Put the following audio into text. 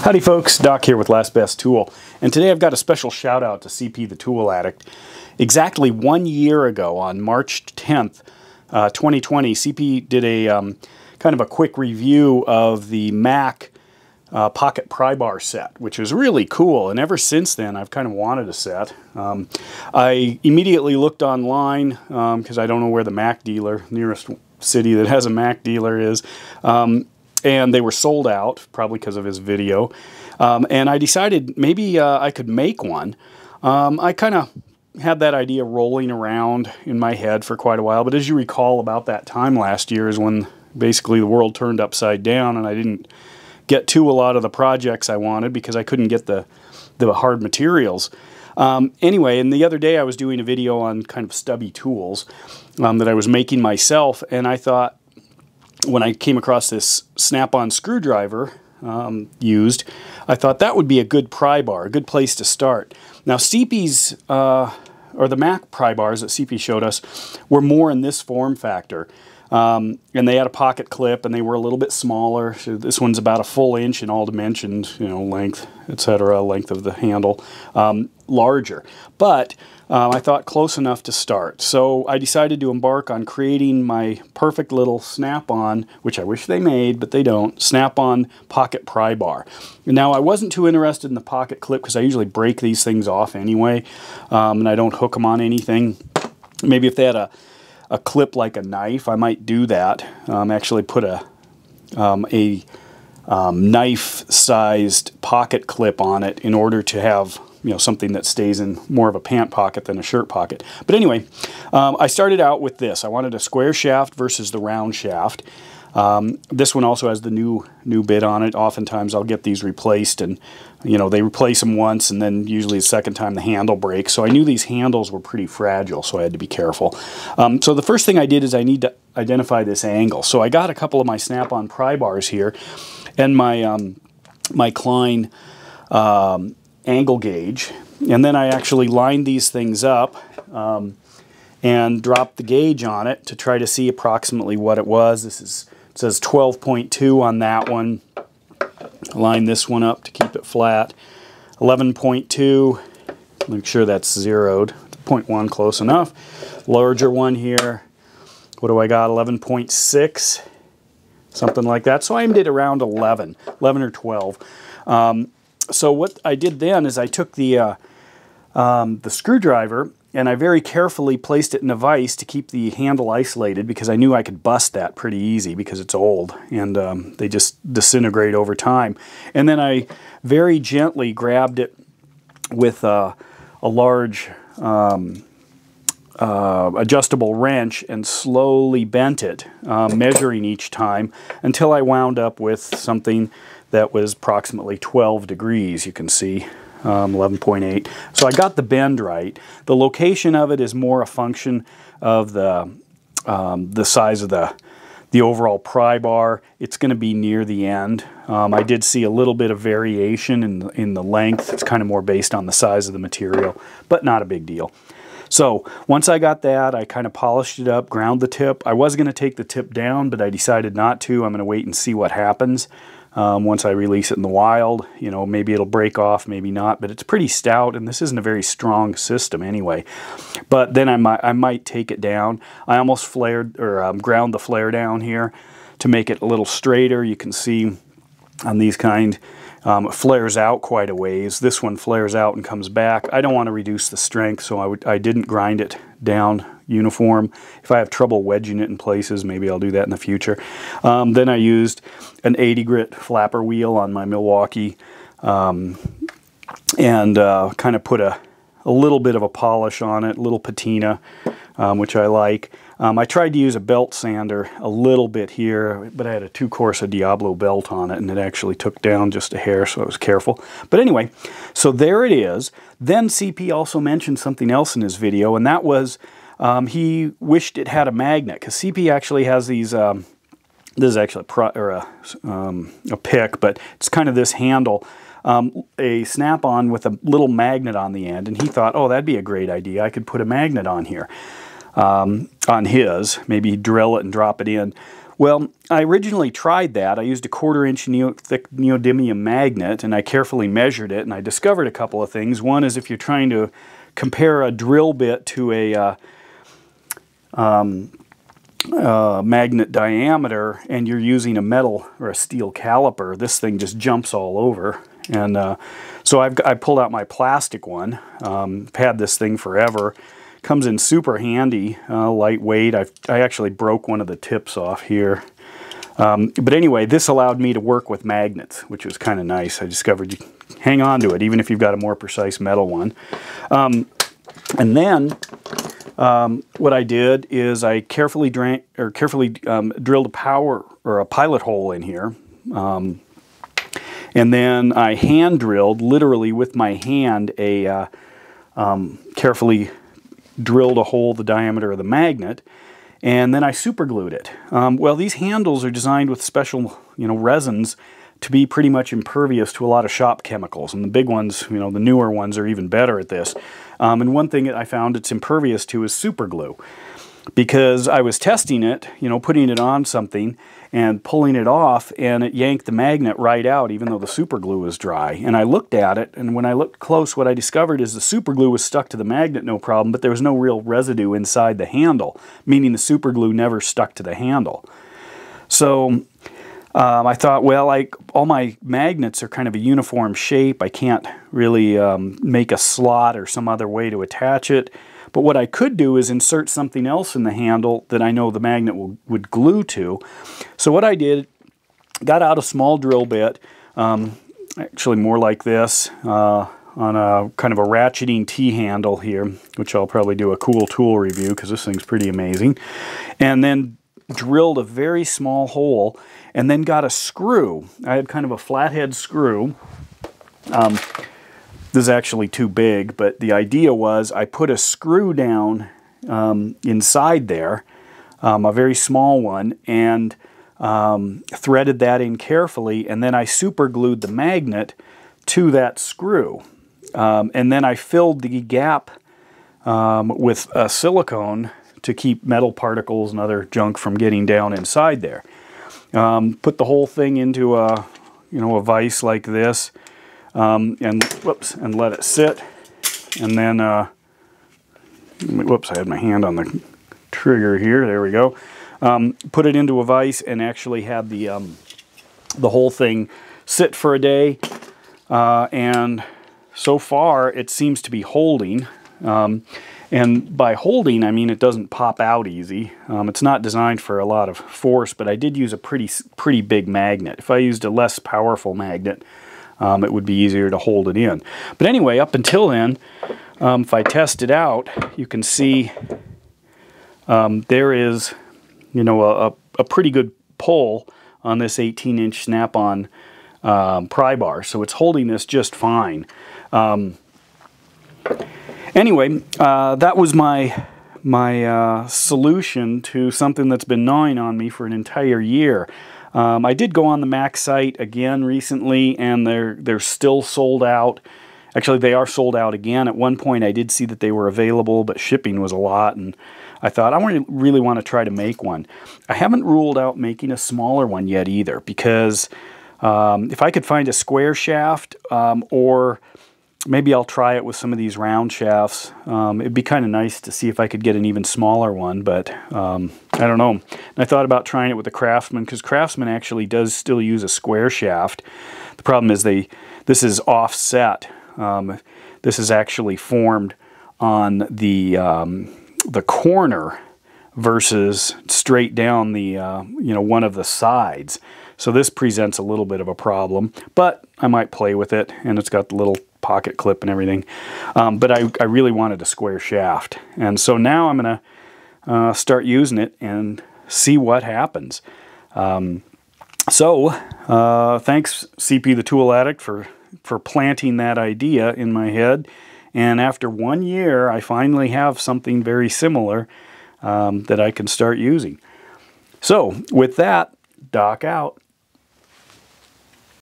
Howdy folks, Doc here with Last Best Tool, and today I've got a special shout out to CP the Tool Addict. Exactly 1 year ago, on March 10th, 2020, CP did a kind of a quick review of the Mac Pocket Pry Bar set, which was really cool, and ever since then I've kind of wanted a set. I immediately looked online, because I don't know where the Mac dealer, nearest city that has a Mac dealer is, and they were sold out, probably because of his video. And I decided maybe I could make one. I kind of had that idea rolling around in my head for quite a while, but as you recall, about that time last year is when basically the world turned upside down, and I didn't get to a lot of the projects I wanted because I couldn't get the hard materials. Anyway, and the other day I was doing a video on kind of stubby tools that I was making myself, and I thought, when I came across this snap-on screwdriver used, I thought that would be a good pry bar, a good place to start. Now CP's, or the Mac pry bars that CP showed us, were more in this form factor. And they had a pocket clip, and they were a little bit smaller. So this one's about a full inch in all dimensions, you know, length, etc., length of the handle, larger. But I thought close enough to start. So I decided to embark on creating my perfect little snap-on, which I wish they made, but they don't, snap-on pocket pry bar. Now, I wasn't too interested in the pocket clip because I usually break these things off anyway, and I don't hook them on anything. Maybe if they had a clip like a knife, I might do that. Actually put a knife-sized pocket clip on it in order to have, you know, something that stays in more of a pant pocket than a shirt pocket. But anyway, I started out with this. I wanted a square shaft versus the round shaft. This one also has the new bit on it. Oftentimes I'll get these replaced, and you know, they replace them once, and then usually the second time the handle breaks. So I knew these handles were pretty fragile, so I had to be careful. So the first thing I did is I need to identify this angle. So I got a couple of my snap-on pry bars here, and my my Klein angle gauge, and then I actually lined these things up and dropped the gauge on it to try to see approximately what it was. It says 12.2 on that one. Line this one up to keep it flat. 11.2, make sure that's zeroed. 0.1, close enough. Larger one here, what do I got, 11.6, something like that. So I aimed it around 11 or 12. So what I did then is I took the screwdriver, and I very carefully placed it in a vise to keep the handle isolated, because I knew I could bust that pretty easy because it's old, and they just disintegrate over time. And then I very gently grabbed it with a large adjustable wrench and slowly bent it, measuring each time until I wound up with something that was approximately 12 degrees, you can see. 11.8. So I got the bend right. The location of it is more a function of the size of the overall pry bar. It's going to be near the end. I did see a little bit of variation in the length. It's kind of more based on the size of the material, but not a big deal. So once I got that, I kind of polished it up, ground the tip. I was going to take the tip down, but I decided not to. I'm going to wait and see what happens. Once I release it in the wild, you know, maybe it'll break off, maybe not, but it's pretty stout, and this isn't a very strong system anyway. But then I might take it down. I almost flared, or ground the flare down here to make it a little straighter. You can see on these kind, it flares out quite a ways. This one flares out and comes back. I don't want to reduce the strength, so I didn't grind it down uniform. If I have trouble wedging it in places, maybe I'll do that in the future. Then I used an 80 grit flapper wheel on my Milwaukee, and kind of put a little bit of a polish on it, a little patina, which I like. I tried to use a belt sander a little bit here, but I had a 2 Corsa Diablo belt on it, and it actually took down just a hair, so I was careful. But anyway, so there it is. Then CP also mentioned something else in his video, and that was he wished it had a magnet, because CP actually has these, this is actually a pick, but it's kind of this handle, a snap-on with a little magnet on the end, and he thought, oh, that'd be a great idea. I could put a magnet on here, on his, maybe drill it and drop it in. Well, I originally tried that. I used a 1/4-inch thick neodymium magnet, and I carefully measured it, and I discovered a couple of things. One is if you're trying to compare a drill bit to a magnet diameter, and you're using a metal or a steel caliper, this thing just jumps all over. And so I pulled out my plastic one. I've had this thing forever. Comes in super handy, lightweight. I actually broke one of the tips off here. But anyway, this allowed me to work with magnets, which was kind of nice. I discovered you hang on to it, even if you've got a more precise metal one. And then what I did is I carefully drilled a power or a pilot hole in here. And then I hand drilled, literally with my hand, a carefully drilled a hole the diameter of the magnet, and then I super glued it. Well, these handles are designed with special, resins to be pretty much impervious to a lot of shop chemicals, and the big ones, the newer ones, are even better at this. And one thing that I found it's impervious to is super glue, because I was testing it, putting it on something and pulling it off, and it yanked the magnet right out even though the super glue was dry. And I looked at it, and when I looked close, what I discovered is the super glue was stuck to the magnet no problem, but there was no real residue inside the handle, meaning the super glue never stuck to the handle. So I thought, well, all my magnets are kind of a uniform shape. I can't really make a slot or some other way to attach it. But what I could do is insert something else in the handle that I know the magnet would glue to. So what I did, got out a small drill bit, actually more like this, on a kind of a ratcheting T-handle here, which I'll probably do a cool tool review because this thing's pretty amazing. And then drilled a very small hole, and then got a screw. I had kind of a flathead screw. This is actually too big, but the idea was I put a screw down inside there, a very small one, and threaded that in carefully, and then I super glued the magnet to that screw. And then I filled the gap with silicone to keep metal particles and other junk from getting down inside there. Put the whole thing into a vise like this. And let it sit, and then whoops, I had my hand on the trigger here. There we go. Put it into a vise and actually had the whole thing sit for a day, and so far it seems to be holding. And by holding, I mean it doesn't pop out easy. It's not designed for a lot of force, but I did use a pretty big magnet. If I used a less powerful magnet, it would be easier to hold it in. But anyway, up until then, if I test it out, you can see there is, a pretty good pull on this 18-inch snap-on pry bar. So it's holding this just fine. Anyway, that was my solution to something that's been gnawing on me for an entire year. I did go on the Mac site again recently, and they're still sold out. Actually, they are sold out again. At one point, I did see that they were available, but shipping was a lot, and I thought, I really want to try to make one. I haven't ruled out making a smaller one yet either, because if I could find a square shaft, or maybe I'll try it with some of these round shafts. It'd be kind of nice to see if I could get an even smaller one, but I don't know. And I thought about trying it with the Craftsman, because Craftsman actually does still use a square shaft. The problem is this is offset. This is actually formed on the corner versus straight down the one of the sides. So this presents a little bit of a problem, but I might play with it, and it's got the little pocket clip and everything. But I really wanted a square shaft, and so now I'm going to start using it and see what happens. So thanks, CP the Tool Addict, for planting that idea in my head. And after 1 year, I finally have something very similar that I can start using. So with that, Doc out.